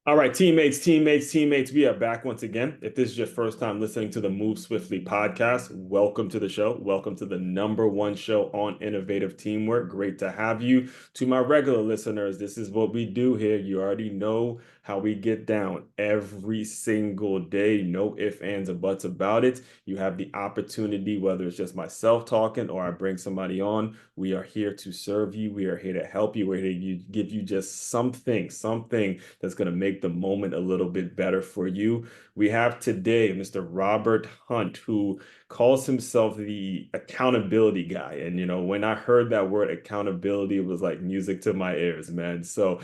All right, teammates, we are back once again. If this is your first time listening to the Move Swiftly podcast, welcome to the show. Welcome to the number one show on innovative teamwork. Great to have you. To my regular listeners, this is what we do here. You already know how we get down every single day. No ifs, ands, or buts about it. You have the opportunity, whether it's just myself talking or I bring somebody on. We are here to serve you. We are here to help you. We're here to give you just something that's going to make the moment a little bit better for you. We have today Mr. Robert Hunt, who calls himself the accountability guy. And, when I heard that word accountability, it was like music to my ears, man. So,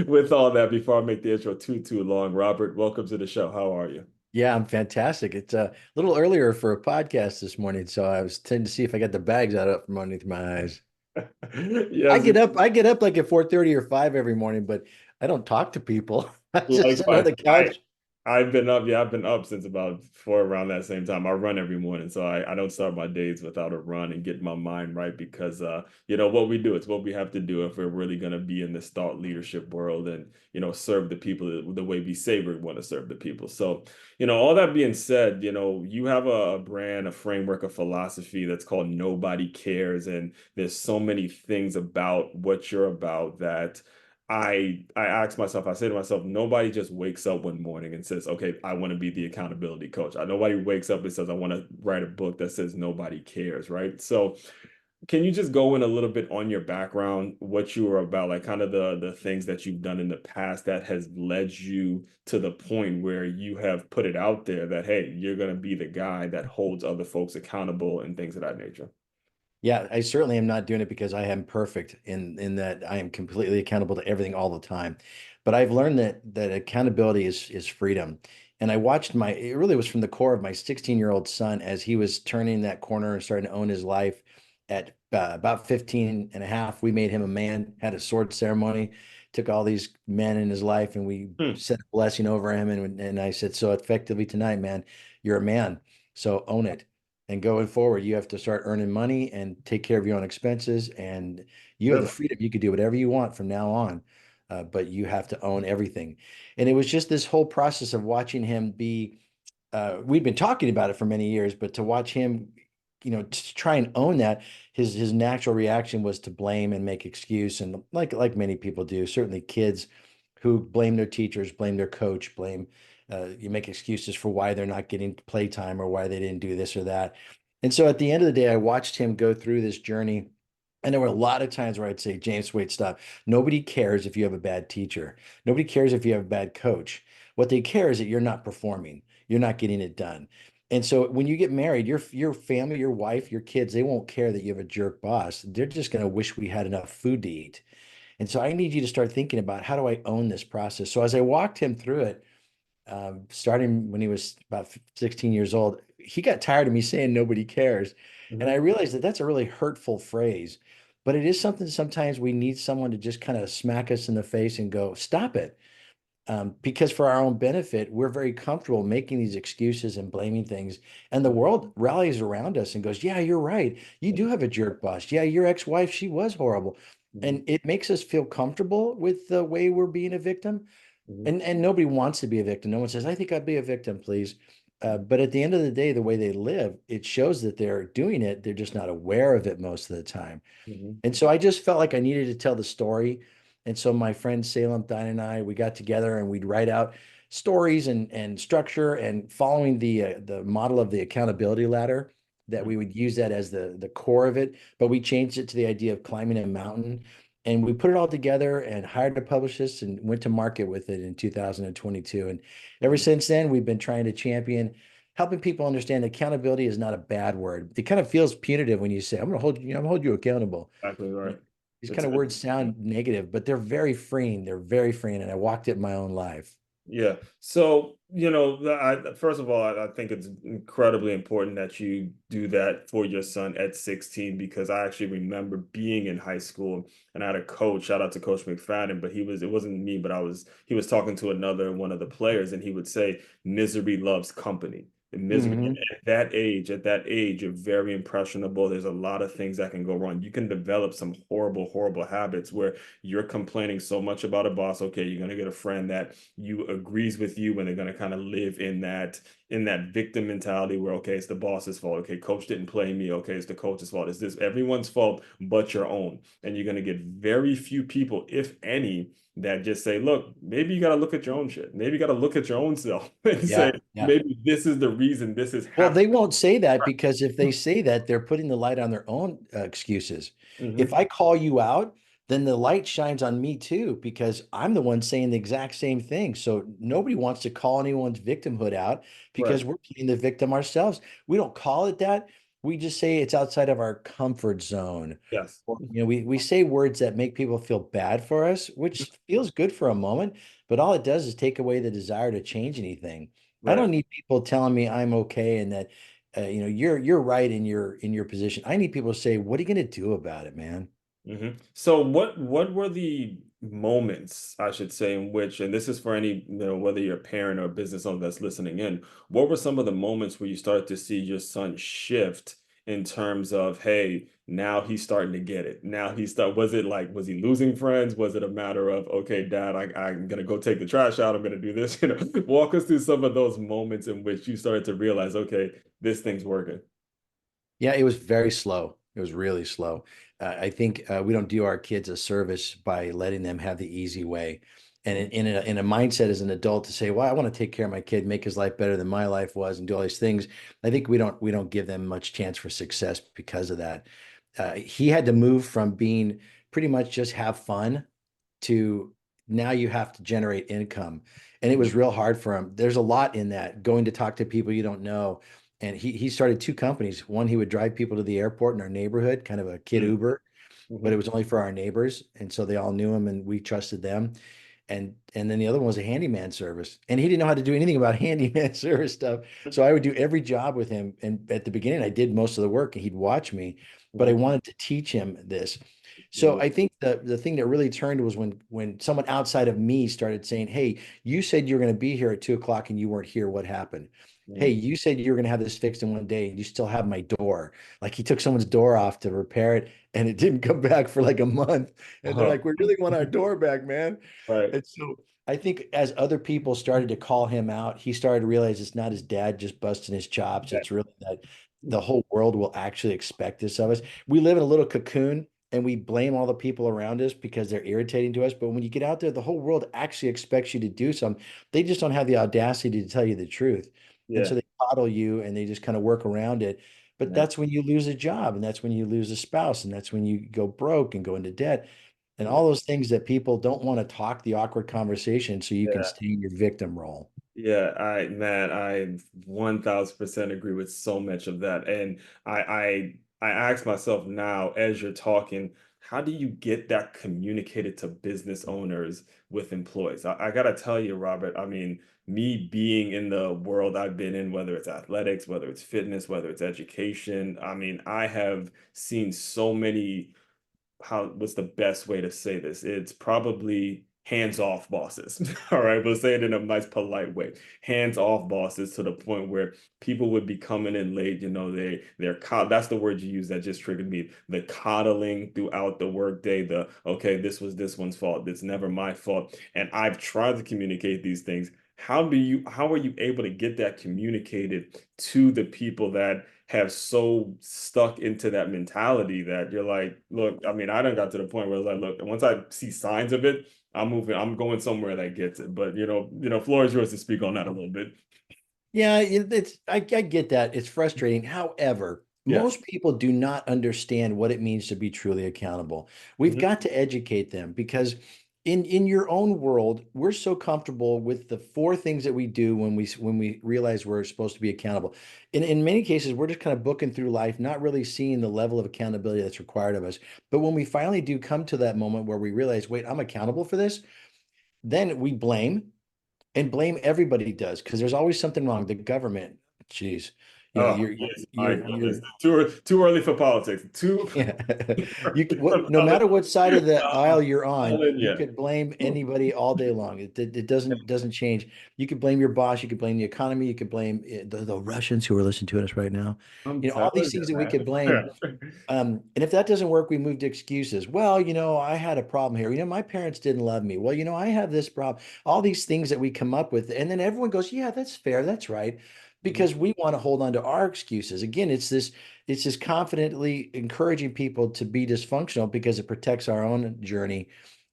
with all that, before I make the intro too long, Robert, welcome to the show. How are you? Yeah, I'm fantastic. It's a little earlier for a podcast this morning, so I was tending to see if I got the bags out up from underneath my eyes. I Yes, get up, I get up like at 4:30 or 5 every morning, but I don't talk to people. I just sit on likewise. the couch. I've been up, yeah, I've been up since about four around that same time. I run every morning, so I don't start my days without a run and get my mind right because what we do, it's what we have to do if we're really gonna be in this thought leadership world and serve the people the way we say we want to serve the people. So, all that being said, you have a brand, a framework, a philosophy that's called Nobody Cares, and there's so many things about what you're about that I ask myself, I say to myself, nobody just wakes up one morning and says, okay, I want to be the accountability coach. Nobody wakes up and says, I want to write a book that says nobody cares, right? So can you just go in a little bit on your background, what you were about, like kind of the things that you've done in the past that has led you to the point where you have put it out there that, hey, you're going to be the guy that holds other folks accountable and things of that nature? Yeah, I certainly am not doing it because I am perfect in that I am completely accountable to everything all the time. But I've learned that accountability is freedom. And I watched it really was from the core of my 16-year-old son as he was turning that corner and starting to own his life at about 15 and a half. We made him a man, had a sword ceremony, took all these men in his life and we Hmm. said a blessing over him. And I said, so effectively tonight, man, you're a man. So own it. And going forward, you have to start earning money and take care of your own expenses. And you have the Really? freedom. You could do whatever you want from now on, but you have to own everything. And it was just this whole process of watching him be. We'd been talking about it for many years, but to watch him, to try and own that, his natural reaction was to blame and make excuse, and like many people do, certainly kids who blame their teachers, blame their coach, blame you make excuses for why they're not getting playtime or why they didn't do this or that. And so at the end of the day, I watched him go through this journey. And there were a lot of times where I'd say, James, wait, stop. Nobody cares if you have a bad teacher. Nobody cares if you have a bad coach. What they care is that you're not performing. You're not getting it done. And so when you get married, your family, your wife, your kids, they won't care that you have a jerk boss. They're just going to wish we had enough food to eat. And so I need you to start thinking about how do I own this process? So as I walked him through it, starting when he was about 16 years old, he got tired of me saying nobody cares. And I Mhm. realized that that's a really hurtful phrase, but it is something sometimes we need someone to just kind of smack us in the face and go, stop it. Because for our own benefit, we're very comfortable making these excuses and blaming things. And the world rallies around us and goes, yeah, you're right. You do have a jerk boss. Yeah, your ex-wife, she was horrible. Mhm. And it makes us feel comfortable with the way we're being a victim. Mhm. And nobody wants to be a victim. No one says, I think I'd be a victim, please. But at the end of the day, the way they live, it shows that they're doing it. They're just not aware of it most of the time. Mhm. And so I just felt like I needed to tell the story. And so my friend Salem Dine and I, we got together and we'd write out stories and structure and following the model of the accountability ladder that Mhm. we would use that as the core of it. But we changed it to the idea of climbing a mountain. And we put it all together and hired a publicist and went to market with it in 2022. And ever Mhm. since then, we've been trying to champion helping people understand accountability is not a bad word. It kind of feels punitive when you say, I'm gonna hold you accountable. Exactly right. These It's kind of words sound negative, but they're very freeing. They're very freeing. And I walked it in my own life. Yeah. So, first of all, I think it's incredibly important that you do that for your son at 16 because I actually remember being in high school and I had a coach, shout out to Coach McFadden, but it wasn't me, but he was talking to another one of the players and he would say, misery loves company. and misery. Hmm. At that age, you're very impressionable. There's a lot of things that can go wrong. You can develop some horrible, horrible habits where you're complaining so much about a boss. Okay, you're gonna get a friend that you agrees with you, and they're gonna kind of live in that victim mentality where okay, it's the boss's fault. Okay, coach didn't play me. Okay, it's the coach's fault. It's this everyone's fault but your own. And you're gonna get very few people, if any, that just say, look, maybe you got to look at your own shit. Maybe you got to look at your own self and say, Yeah, yeah. maybe this is the reason this is Well, happening. they won't say that because if they say that, they're putting the light on their own excuses. If Hmm. I call you out, then the light shines on me too, because I'm the one saying the exact same thing. So nobody wants to call anyone's victimhood out Right. because we're playing the victim ourselves. We don't call it that. We just say it's outside of our comfort zone. Yes. Or, we say words that make people feel bad for us, which feels good for a moment, but all it does is take away the desire to change anything. I Right. don't need people telling me I'm okay and that you're right in your position. I need people to say, "What are you going to do about it, man?" Hmm. So what were the moments, I should say, in which, and this is for any, whether you're a parent or a business owner that's listening in, what were some of the moments where you started to see your son shift in terms of, hey, now he's starting to get it. Now was it like, was he losing friends? Was it a matter of, okay, dad, I'm gonna go take the trash out, I'm gonna do this, walk us through some of those moments in which you started to realize, okay, this thing's working. Yeah, it was very slow. It was really slow. I think we don't do our kids a service by letting them have the easy way. And in a mindset as an adult to say, "Well, I want to take care of my kid, make his life better than my life was, and do all these things," I think we don't give them much chance for success because of that. He had to move from being pretty much just have fun to now you have to generate income. And it Mhm. was real hard for him. There's a lot in that going to talk to people you don't know. And he started two companies. One, he would drive people to the airport in our neighborhood, kind of a kid Mhm. Uber, but it Mhm. was only for our neighbors. And so they all knew him and we trusted them. And then the other one was a handyman service. And he didn't know how to do anything about handyman service stuff. So I would do every job with him. And at the beginning, I did most of the work and he'd watch me, but I Mhm. wanted to teach him this. So Mhm. I think the thing that really turned was when someone outside of me started saying, "Hey, you said you're going to be here at 2 o'clock and you weren't here. What happened? Hey, Mhm. you said you were going to have this fixed in one day and you still have my door." Like he took someone's door off to repair it and it didn't come back for like a month. And they're Oh, like, "We really want our door back, man." right. And so I think as other people started to call him out, he started to realize it's not his dad just busting his chops. Yeah. It's really that the whole world will actually expect this of us. We live in a little cocoon and we blame all the people around us because they're irritating to us. But when you get out there, the whole world actually expects you to do something. They just don't have the audacity to tell you the truth. And Yeah. so they coddle you and they just kind of work around it. But Yeah. that's when you lose a job and that's when you lose a spouse and that's when you go broke and go into debt and Yeah. all those things that people don't want to talk the awkward conversation so you can Yeah. stay in your victim role. Yeah, I 1000% agree with so much of that. And I ask myself now as you're talking, how do you get that communicated to business owners with employees? I gotta tell you, Robert, I mean, me being in the world I've been in, whether it's athletics, whether it's fitness, whether it's education, I mean, I have seen so many what's the best way to say this? It's probably hands off bosses. All right, we'll say it in a nice, polite way. Hands off bosses to the point where people would be coming in late. That's the word you use that just triggered me. The coddling throughout the workday. The okay, this was this one's fault. It's never my fault. And I've tried to communicate these things. How are you able to get that communicated to the people that have so stuck into that mentality that you're like, look, I mean, I done got to the point where it's like, look, once I see signs of it, I'm moving, I'm going somewhere that gets it. But floor is yours to speak on that a little bit. Yeah, I get that. It's frustrating. However, Yes. most people do not understand what it means to be truly accountable. We've Mhm. got to educate them because in your own world, we're so comfortable with the four things that we do when we realize we're supposed to be accountable. In many cases, we're just kind of booking through life, not really seeing the level of accountability that's required of us. But when we finally do come to that moment where we realize, wait, I'm accountable for this, then we blame. And blame everybody does because there's always something wrong. The government, geez. You know, Oh, yes, my you're goodness. Too early for politics. Too yeah. early for No matter what side of the I'm aisle you're on, telling you you. could blame anybody all day long. It doesn't change. You could blame your boss, you could blame the economy, you could blame the Russians who are listening to us right now. I'm You know, all telling these you, things that we could blame. man. And if that doesn't work, we move to excuses. Well, I had a problem here. My parents didn't love me. Well, I have this problem. All these things that we come up with, and then everyone goes, "Yeah, that's fair. That's right," Mhm, because we want to hold on to our excuses. Again, it's this confidently encouraging people to be dysfunctional because it protects our own journey.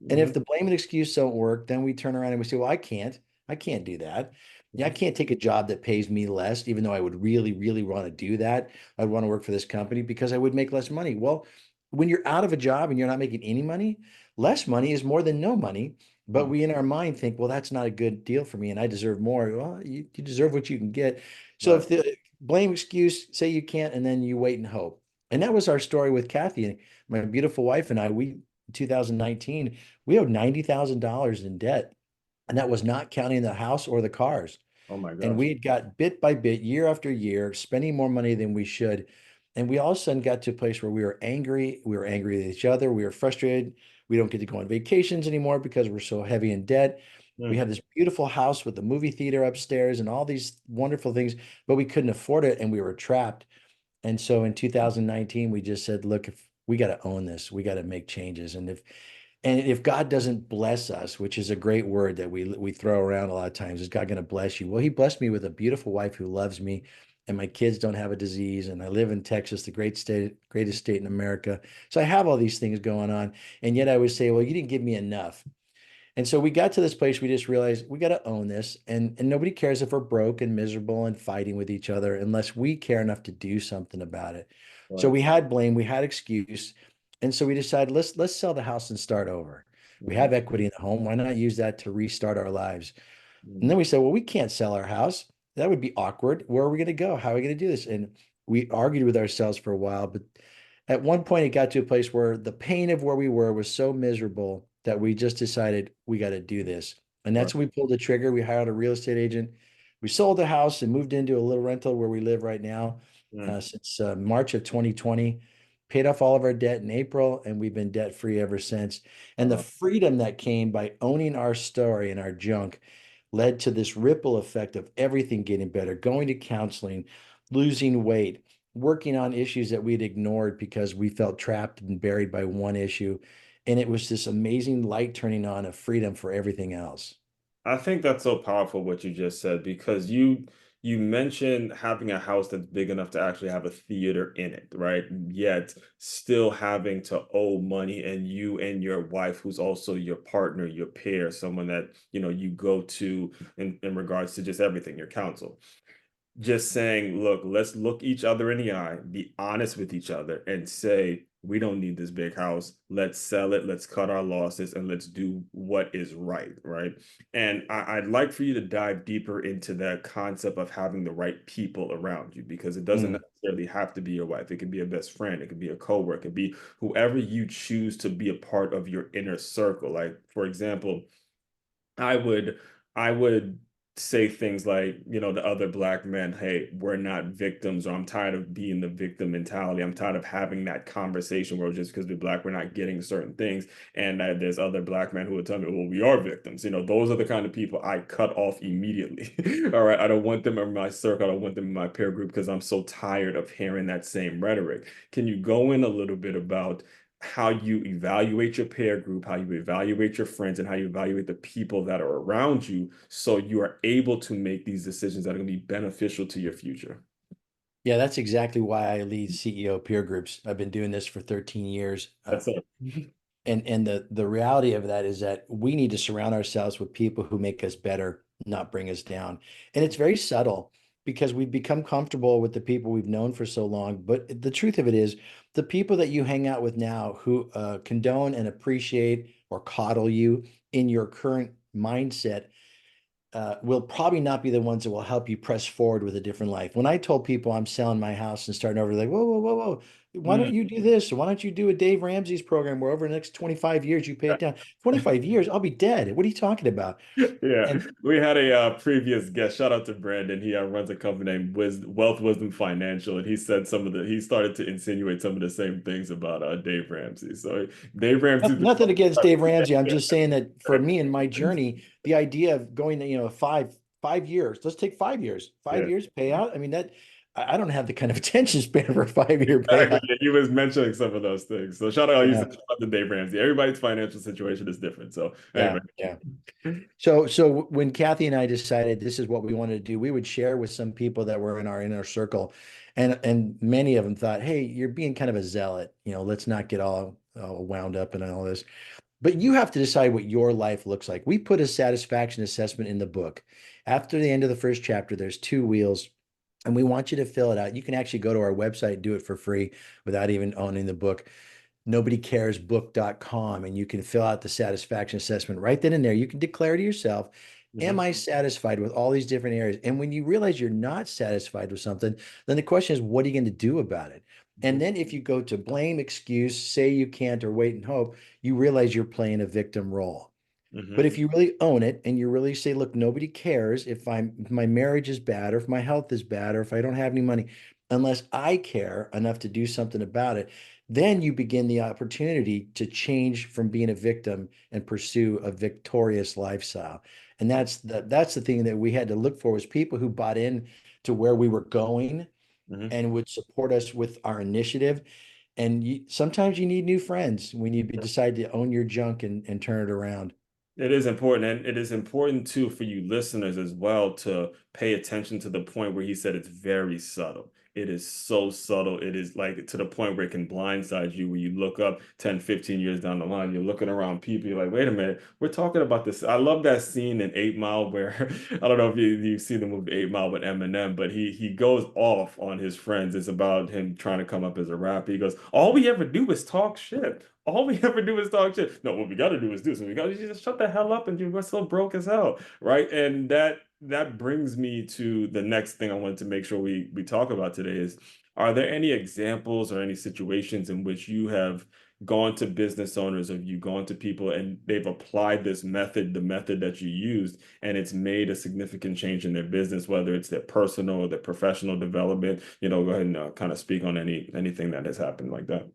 And if mhm, the blame and excuse don't work, then we turn around and we say, "Well, I can't do that. Yeah, I mhm, can't take a job that pays me less, even though I would really, really want to do that. I'd want to work for this company because I would make less money." Well, when you're out of a job and you're not making any money, less money is more than no money. But mhm. we in our mind think, well, that's not a good deal for me and I deserve more. Well, you deserve what you can get. So Right. if the blame excuse, say you can't, and then you wait and hope. And that was our story with Kathy, my beautiful wife and I. We, in 2019, we owed $90,000 in debt. And that was not counting the house or the cars. Oh my And gosh. we had got bit by bit, year after year, spending more money than we should. And we all of a sudden got to a place where we were angry. We were angry at each other. We were frustrated. We don't get to go on vacations anymore because we're so heavy in debt. We Mm, have this beautiful house with the movie theater upstairs and all these wonderful things, but we couldn't afford it and we were trapped. And so in 2019, we just said, look, if we got to own this, we got to make changes. And if God doesn't bless us, which is a great word that we throw around a lot of times, is God going to bless you? Well, He blessed me with a beautiful wife who loves me, and my kids don't have a disease, and I live in Texas, the greatest state in America. So I have all these things going on, and yet I would say, well, you didn't give me enough. And so we got to this place, we just realized we got to own this. And nobody cares if we're broke and miserable and fighting with each other unless we care enough to do something about it. So right. we had blame, we had excuse. And so we decided let's sell the house and start over. We Mhm, have equity in the home. Why not use that to restart our lives? And mhm, then we said, well, we can't sell our house. That would be awkward. Where are we going to go? How are we going to do this? And we argued with ourselves for a while, but at one point it got to a place where the pain of where we were was so miserable that we just decided we got to do this. And right. that's when we pulled the trigger. We hired a real estate agent. We sold the house and moved into a little rental where we live right now Mm, since March of 2020. Paid off all of our debt in April, and we've been debt free ever since. And the wow. freedom that came by owning our story and our junk led to this ripple effect of everything getting better, going to counseling, losing weight, working on issues that we'd ignored because we felt trapped and buried by one issue. And it was this amazing light turning on of freedom for everything else. I think that's so powerful what you just said because you mentioned having a house that's big enough to actually have a theater in it, right? Yet still having to owe money and you and your wife, who's also your partner, your pair, someone that you go to in regards to just everything, your counsel just saying, look, let's look each other in the eye, be honest with each other, and say, we don't need this big house. Let's sell it. Let's cut our losses and let's do what is right. Right. And I'd like for you to dive deeper into that concept of having the right people around you because it doesn't Mm. necessarily have to be your wife. It could be a best friend. It could be a coworker. It could be whoever you choose to be a part of your inner circle. Like, for example, I would say things like, the other black men, hey, we're not victims, or I'm tired of being the victim mentality. I'm tired of having that conversation where just because we're black, we're not getting certain things. And there's other black men who would tell me, well, we are victims. Those are the kind of people I cut off immediately. All right. I don't want them in my circle. I don't want them in my peer group because I'm so tired of hearing that same rhetoric. Can you go in a little bit about how you evaluate your peer group, how you evaluate your friends, and how you evaluate the people that are around you so you are able to make these decisions that are going to be beneficial to your future. Yeah, that's exactly why I lead CEO peer groups. I've been doing this for 13 years. That's it. And the reality of that is that we need to surround ourselves with people who make us better, not bring us down. And it's very subtle because we've become comfortable with the people we've known for so long. But the truth of it is, the people that you hang out with now who condone and appreciate or coddle you in your current mindset will probably not be the ones that will help you press forward with a different life. When I told people I'm selling my house and starting over, like, whoa, whoa, whoa, whoa. why don't Mm. you do this? Why don't you do a Dave Ramsey's program where over the next 25 years you pay it down? 25 years, I'll be dead. What are you talking about? Yeah, And we had a previous guest. Shout out to Brandon. He runs a company named Wealth Wisdom Financial, and he said he started to insinuate some of the same things about Dave Ramsey. So Dave Ramsey's been nothing against Dave Ramsey. I'm yeah, just saying that for me and my journey, the idea of going to, five years, let's take 5 years, yeah, 5 years payout. I mean, that I don't have the kind of attention span for a 5 year exactly. payout. Yeah, he was mentioning some of those things. So shout out, you Yeah. said shout out to Dave Ramsey. Everybody's financial situation is different. So anyway, Yeah. Yeah. So when Kathy and I decided this is what we wanted to do, we would share with some people that were in our inner circle, and many of them thought, "Hey, you're being kind of a zealot. Let's not get all wound up and all this." But you have to decide what your life looks like. We put a satisfaction assessment in the book. After the end of the first chapter, there's two wheels, and we want you to fill it out. You can actually go to our website and do it for free without even owning the book, nobodycaresbook.com, and you can fill out the satisfaction assessment right then and there. You can declare to yourself, am mhm, I satisfied with all these different areas? And when you realize you're not satisfied with something, then the question is, what are you going to do about it? And mhm, then if you go to blame, excuse, say you can't, or wait and hope, you realize you're playing a victim role. But mhm, if you really own it and you really say, look, nobody cares if my marriage is bad or if my health is bad or if I don't have any money, unless I care enough to do something about it, then you begin the opportunity to change from being a victim and pursue a victorious lifestyle. And that's the thing that we had to look for, was people who bought in to where we were going mhm. and would support us with our initiative. And sometimes you need new friends when you decide to own your junk and turn it around. It is important, and it is important too for you listeners as well to pay attention to the point where he said it's very subtle. It is so subtle. It is like to the point where it can blindside you when you look up 10, 15 years down the line. You're looking around people, you're like, wait a minute, we're talking about this. I love that scene in 8 Mile where I don't know if you see the movie 8 Mile with Eminem, but he goes off on his friends. It's about him trying to come up as a rapper. He goes, all we ever do is talk shit. All we ever do is talk shit. No, what we got to do is do so. We got to just shut the hell up, and we're so broke as hell, right? And that brings me to the next thing I wanted to make sure we talk about today is, are there any examples or any situations in which you have gone to business owners, or you gone to people and they've applied this method, the method that you used, and it's made a significant change in their business, whether it's their personal or their professional development? Go ahead and kind of speak on anything that has happened like that.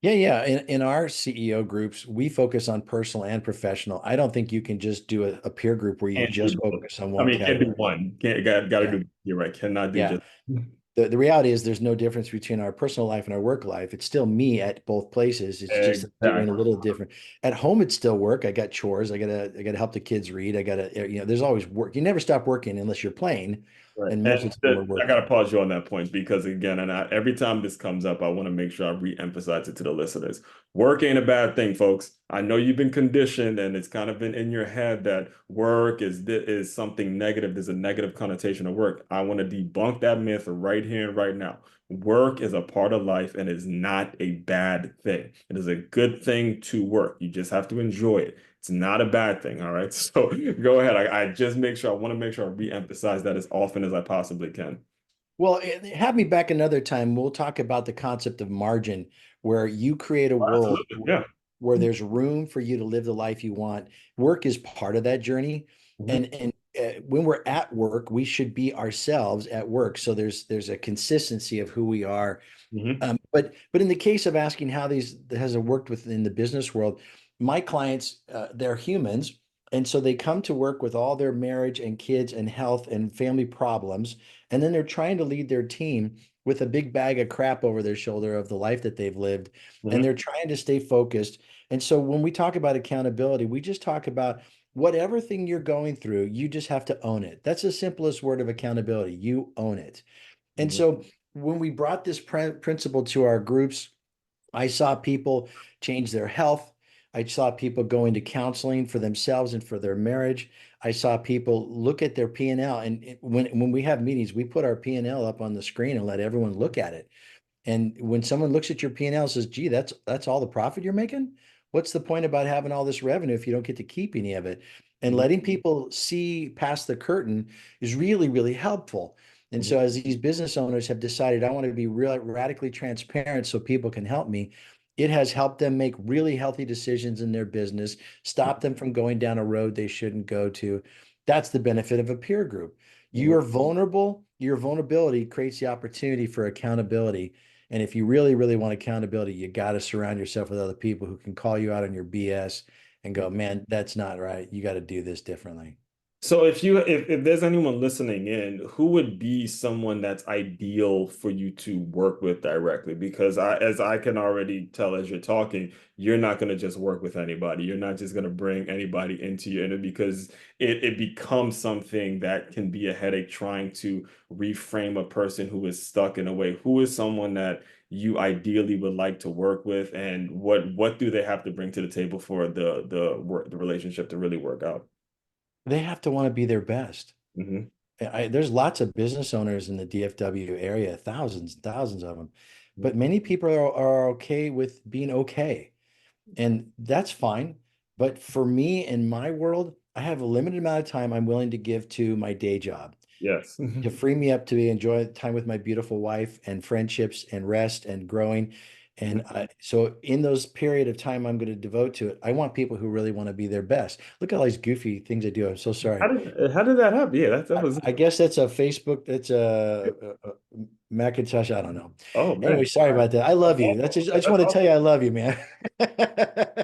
Yeah, yeah. In our CEO groups, we focus on personal and professional. I don't think you can just do a peer group where you Can't do just both. focus on I one mean, can't do category. one. Can't got to Yeah, do. You're right. Cannot do yeah. just. The reality is there's no difference between our personal life and our work life. It's still me at both places. It's just doing a Exactly. little different. At home, it's still work. I got chores. I gotta help the kids read. There's always work. You never stop working unless you're playing. Right. And most And of the time we're I got to working. pause you on that point because, again, every time this comes up, I want to make sure I re-emphasize it to the listeners. Work ain't a bad thing, folks. I know you've been conditioned and it's kind of been in your head that work is something negative. There's a negative connotation of work. I want to debunk that myth right here and right now. Work is a part of life and is not a bad thing. It is a good thing to work. You just have to enjoy it. It's not a bad thing. All right. So go ahead. I just make sure I want to make sure I re-emphasize that as often as I possibly can. Well, have me back another time. We'll talk about the concept of margin, where you create a Well, world absolutely. Yeah. where there's room for you to live the life you want. Work is part of that journey, Mhm. and when we're at work, we should be ourselves at work. So there's a consistency of who we are. Mhm. But in the case of asking how these has it worked within the business world, my clients, they're humans, and so they come to work with all their marriage and kids and health and family problems, and then they're trying to lead their team with a big bag of crap over their shoulder of the life that they've lived, and Mhm. they're trying to stay focused. And so when we talk about accountability, we just talk about whatever thing you're going through, you just have to own it. That's the simplest word of accountability. You own it. And Mhm. so when we brought this principle to our groups, I saw people change their health. I saw people go into counseling for themselves and for their marriage. I saw people look at their P&L. And when we have meetings, we put our P&L up on the screen and let everyone look at it. And when someone looks at your P&L and says, gee, that's all the profit you're making? What's the point about having all this revenue if you don't get to keep any of it? And Mhm. letting people see past the curtain is really, really helpful. And so as these business owners have decided, I want to be real radically transparent so people can help me, it has helped them make really healthy decisions in their business, stop them from going down a road they shouldn't go to. That's the benefit of a peer group. You Mhm. are vulnerable. Your vulnerability creates the opportunity for accountability. And if you really, really want accountability, you got to surround yourself with other people who can call you out on your BS and go, man, that's not right. You got to do this differently. So if there's anyone listening in, who would be someone that's ideal for you to work with directly? Because as I can already tell as you're talking, you're not going to just work with anybody. You're not just going to bring anybody into your interview because it becomes something that can be a headache trying to reframe a person who is stuck in a way. Who is someone that you ideally would like to work with, and what do they have to bring to the table for the relationship to really work out? They have to want to be their best. Hmm. There's lots of business owners in the DFW area, thousands and thousands of them, but many people are okay with being okay, and that's fine. But for me in my world, I have a limited amount of time I'm willing to give to my day job Yes. to free me up to enjoy time with my beautiful wife and friendships and rest and growing. And so in those period of time I'm going to devote to it, I want people who really want to be their best. Look at all these goofy things I do. I'm so sorry. How did that happen? Yeah, that was I guess that's a Facebook. That's a Macintosh. I don't know. oh man. Anyway, sorry about that. I love you. I just That's want to tell you awesome. I love you, man.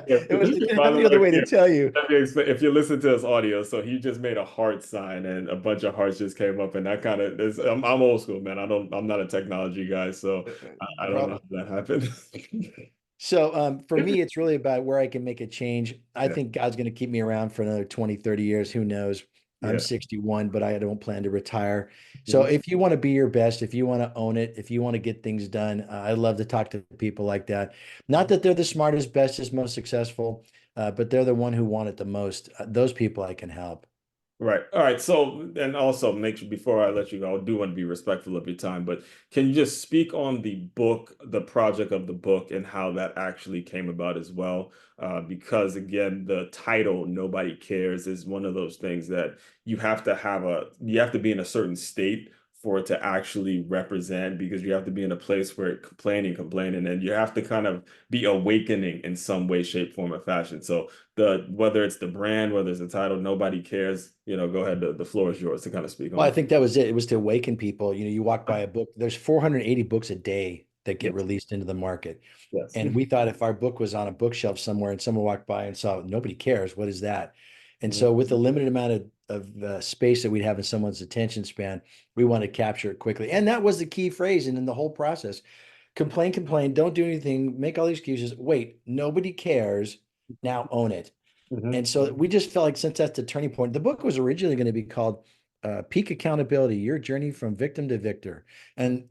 Yeah, I producer, didn't by have the any other way, way to yeah, tell you. let me explain. If you listen to his audio, so he just made a heart sign and a bunch of hearts just came up, and that kind of is. I'm old school, man. I'm not a technology guy, so I don't know Bro, how that happened. so for me, it's really about where I can make a change. I Yeah, think God's going to keep me around for another 20, 30 years. Who knows? I'm yeah. 61, but I don't plan to retire. So Mhm. if you want to be your best, if you want to own it, if you want to get things done, I love to talk to people like that. Not that they're the smartest, bestest, most successful, but they're the one who want it the most. Those people I can help. Right. All right. So, and also make sure before I let you go, I do want to be respectful of your time, but can you just speak on the book, the project of the book, and how that actually came about as well? Because again, the title, Nobody Cares, is one of those things that you have to be in a certain state for it to actually represent because you have to be in a place where complaining, and you have to kind of be awakening in some way, shape, form, or fashion. So whether it's the brand, whether it's the title, nobody cares. Go ahead. The floor is yours to kind of speak Well, on I it. think that was it. It was to awaken people. You walk by a book, there's 480 books a day that get Yes, released into the market. yes. And we thought if our book was on a bookshelf somewhere and someone walked by and saw nobody cares, what is that? And Mhm. so with the limited amount of space that we'd have in someone's attention span, we wanted to capture it quickly. And that was the key phrase. And in the whole process, complain, complain, don't do anything, make all the excuses. Wait, nobody cares. Now own it. Mhm. And so we just felt like since that's the turning point, the book was originally going to be called Peak Accountability, Your Journey from Victim to Victor. And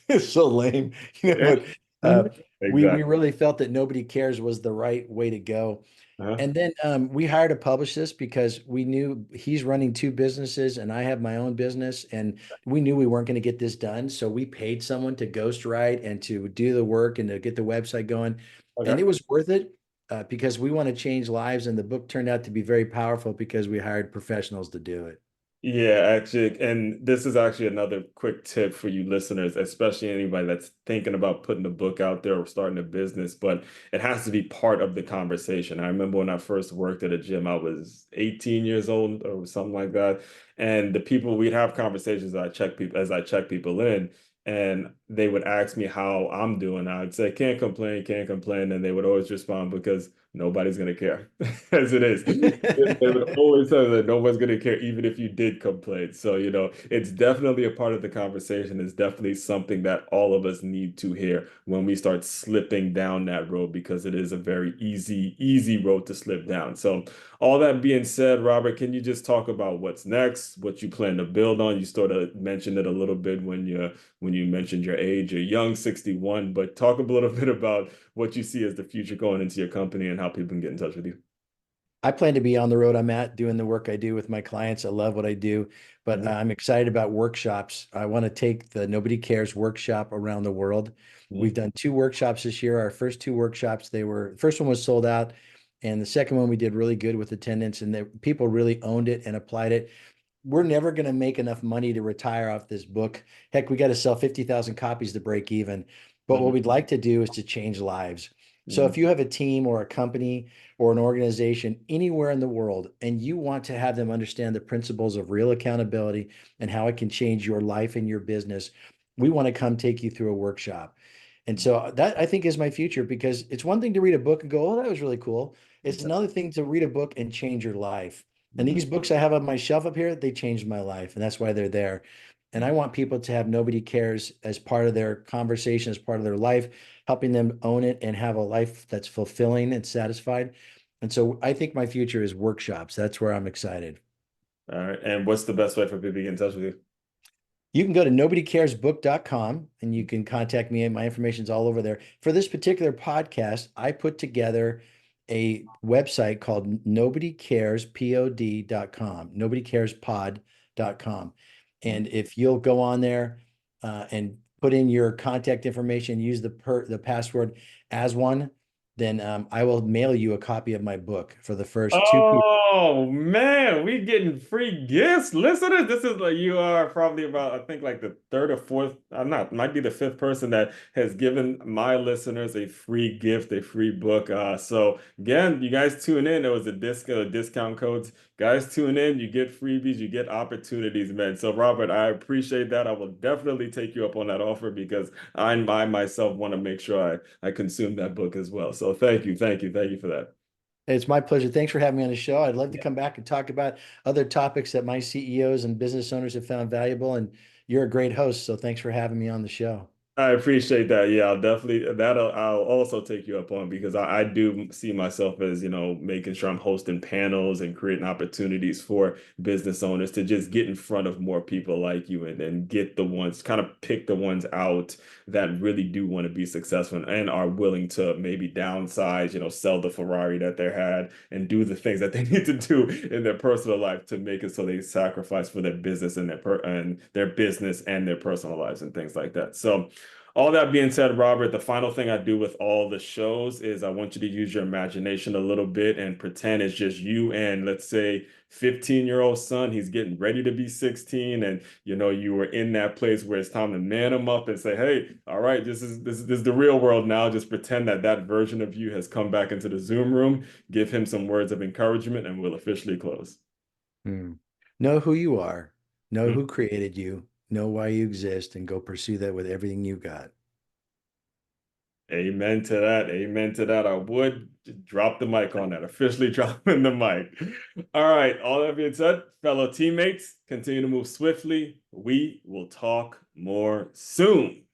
it's so lame, Yeah. but Mhm. we Exactly. really felt that nobody cares was the right way to go. Uh-huh. And then we hired a publicist because we knew he's running two businesses and I have my own business. And we knew we weren't going to get this done. So we paid someone to ghostwrite and to do the work and to get the website going. And it Okay. was worth it because we want to change lives. And the book turned out to be very powerful because we hired professionals to do it. Yeah, actually, and this is actually another quick tip for you listeners, especially anybody that's thinking about putting a book out there or starting a business, but it has to be part of the conversation. I remember when I first worked at a gym, I was 18 years old or something like that. And the people we'd have conversations as I check people in, and they would ask me how I'm doing. I'd say, can't complain, can't complain. And they would always respond because nobody's gonna care as it is. They would always say that no one's gonna care, even if you did complain. So, it's definitely a part of the conversation. It's definitely something that all of us need to hear when we start slipping down that road because it is a very easy road to slip down. So, all that being said, Robert, can you just talk about what's next, what you plan to build on? You sort of mentioned it a little bit when you mentioned your age, you're young, 61, but talk a little bit about what you see as the future going into your company and how people can get in touch with you. I plan to be on the road I'm at doing the work I do with my clients. I love what I do, but Mhm. I'm excited about workshops. I want to take the Nobody Cares workshop around the world. We've Mhm. done two workshops this year. Our first two workshops, the first one was sold out, and the second one we did really good with attendance, and people really owned it and applied it. we're never going to make enough money to retire off this book. Heck, we got to sell 50,000 copies to break even. But what Mhm, we'd like to do is to change lives. So mhm, if you have a team or a company or an organization anywhere in the world and you want to have them understand the principles of real accountability and how it can change your life and your business, we want to come take you through a workshop. And so that I think is my future, because it's one thing to read a book and go, oh, that was really cool. It's mhm, another thing to read a book and change your life. And mhm. these books I have on my shelf up here, they changed my life, and that's why they're there. And I want people to have Nobody Cares as part of their conversation, as part of their life, helping them own it and have a life that's fulfilling and satisfied. And so I think my future is workshops. That's where I'm excited. All right. And what's the best way for people to get in touch with you? You can go to nobodycaresbook.com and you can contact me, and my information's all over there. For this particular podcast, I put together a website called nobodycarespod.com, nobodycarespod.com. And if you'll go on there and put in your contact information, use the password as one, then I will mail you a copy of my book for the first two people. Oh man, we getting free gifts. Listeners, this is like you are probably about, I think like the third or fourth, I'm not, might be the fifth person that has given my listeners a free gift, a free book. So again, you guys tune in. There was a discount codes. Guys tune in, you get freebies, you get opportunities, man. So Robert, I appreciate that. I will definitely take you up on that offer because I myself want to make sure I consume that book as well. So thank you, thank you, thank you for that. It's my pleasure. Thanks for having me on the show. I'd love to come back and talk about other topics that my CEOs and business owners have found valuable. And you're a great host, so thanks for having me on the show. I appreciate that. Yeah, I'll definitely I'll also take you up on because I do see myself as, making sure I'm hosting panels and creating opportunities for business owners to just get in front of more people like you and get the ones, kind of pick the ones out that really do want to be successful and are willing to maybe downsize, sell the Ferrari that they had and do the things that they need to do in their personal life to make it so they sacrifice for their business and their business and their personal lives and things like that. So all that being said, Robert, the final thing I do with all the shows is I want you to use your imagination a little bit and pretend it's just you and, let's say, 15-year-old son. He's getting ready to be 16, and you were in that place where it's time to man him up and say, "Hey, all right, this is the real world now." Just pretend that version of you has come back into the Zoom room. Give him some words of encouragement, and we'll officially close. Hmm. Know who you are, know who created you, know why you exist, and go pursue that with everything you got. Amen to that. Amen to that. I would drop the mic on that. Officially dropping the mic. All right. All that being said, fellow teammates, continue to move swiftly. We will talk more soon.